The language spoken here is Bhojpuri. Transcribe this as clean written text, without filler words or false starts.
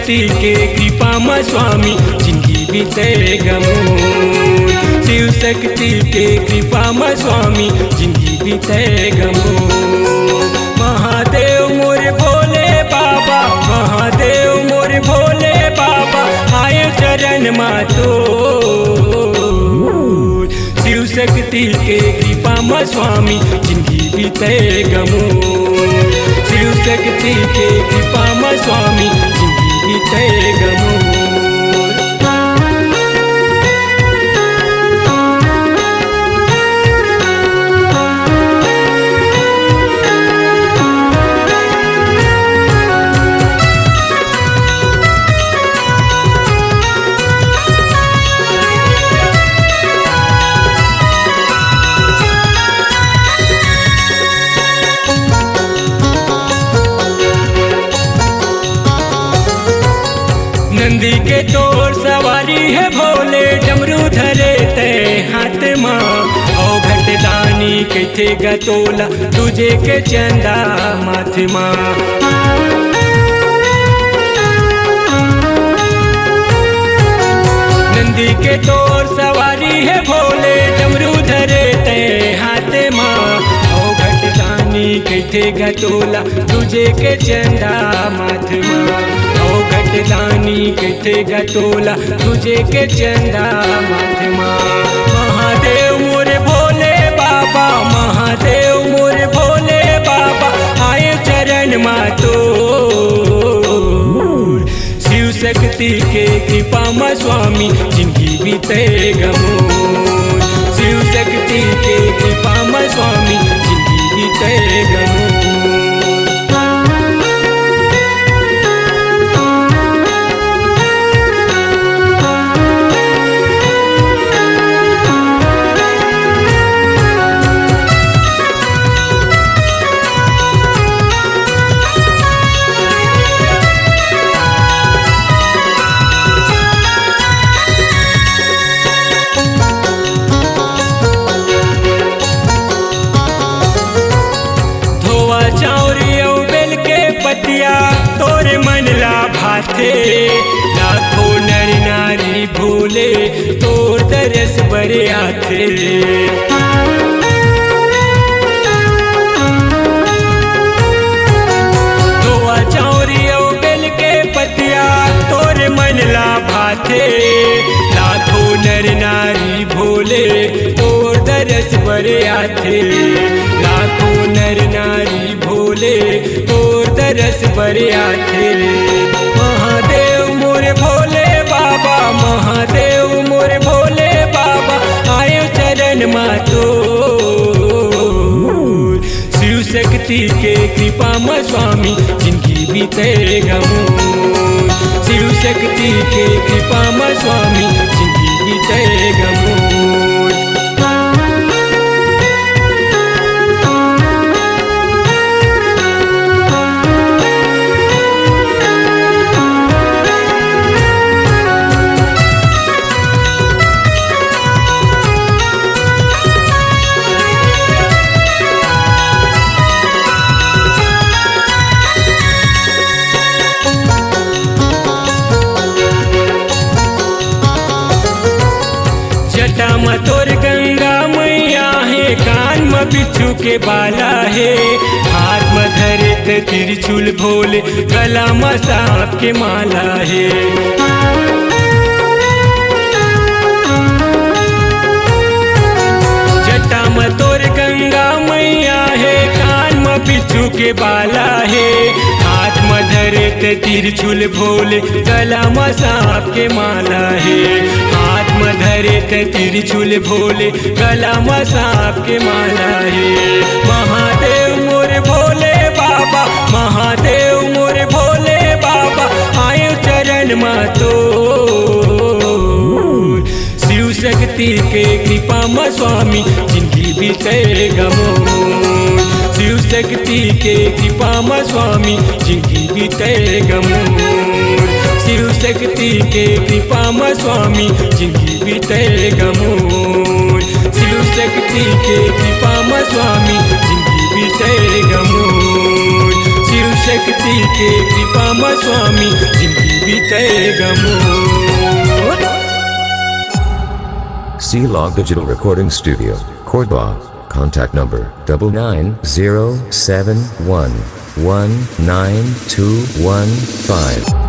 शक्ति के कृपा में स्वामी जिंदगी बीते गमूर। शिव शक्ति के कृपा में स्वामी जिंदगी बीते गमूर। महादेव मोरे भोले बाबा, महादेव मोरे भोले बाबा, आए चरण मातो। शिव शक्ति के कृपा में स्वामी जिंदगी बीते गमूर। शिव शक्ति के कृपा में स्वामी जिंदगी बीते गमूर। नंदी के तोर सवारी है भोले, डमरू धरे ते हाथ माँ। ओ घटदानी कैथे गतोला तुझे के चंदा माथ माँ। नंदी के तोर सवारी है भोले, डमरू धरे ते हाथ माँ। ओ घटदानी कैथे गतोला तुझे के चंदा माथ माँ। ओ घटदानी कैथे गतोला तुझे के चंदा माथ माँ। महादेव मोरे भोले बाबा, महादेव मोरे भोले बाबा, आए चरण मातो। शिव शक्ति के कृपा में स्वामी जिंदगी बीते गमूर। शिव शक्ति के कृपा में स्वामी जिंदगी बीते गमूर। तोरे मन ला भाते, लाखों नर नारी भूले तोर तरस बरे आथे। धोआ चौरी औ बेल के पतिया तोरे मन ला भाते, लाखों नर नारी भूले तोर तरस बरे आथे। लाखों नर नारी भूले तरस बरे आथे। महादेव मोरे भोले बाबा, महादेव मोरे भोले बाबा, आए चरण मातो। शिव शक्ति के कृपा में स्वामी जिंदगी बीते गमूर। शिव शक्ति के कृपा में स्वामी जिंदगी बीते गमूर। जटा में तोर गंगा मैया है, कान में बिच्छू के बाला है। हाथ में धरे त्रिशूल भोले, गला में सांप के माला है। जटा में तोर गंगा मैया है, कान में बिच्छू के बाला है। हाथ में धरे त्रिशूल भोले, गला में सांप के माला है। हाथ में धरे त्रिशूल भोले, गला में सांप के माला है। महादेव मोरे भोले बाबा, महादेव मोरे भोले बाबा, आए चरण मातो। शिव शक्ति के कृपा में स्वामी जिंदगी बीते गमूर। शिव शक्ति के कृपा में स्वामी जिंदगी बीते गमूर। शिव शक्ति के कृपा में स्वामी जिंदगी बीते गमूर। शिव शक्ति के कृपा में स्वामी जिंदगी बीते गमूर। शिव शक्ति शक्ति के कृपा में स्वामी जिंदगी बीते गमोर। C-Log Digital Recording Studio, Cordoba. Contact number 9907119215.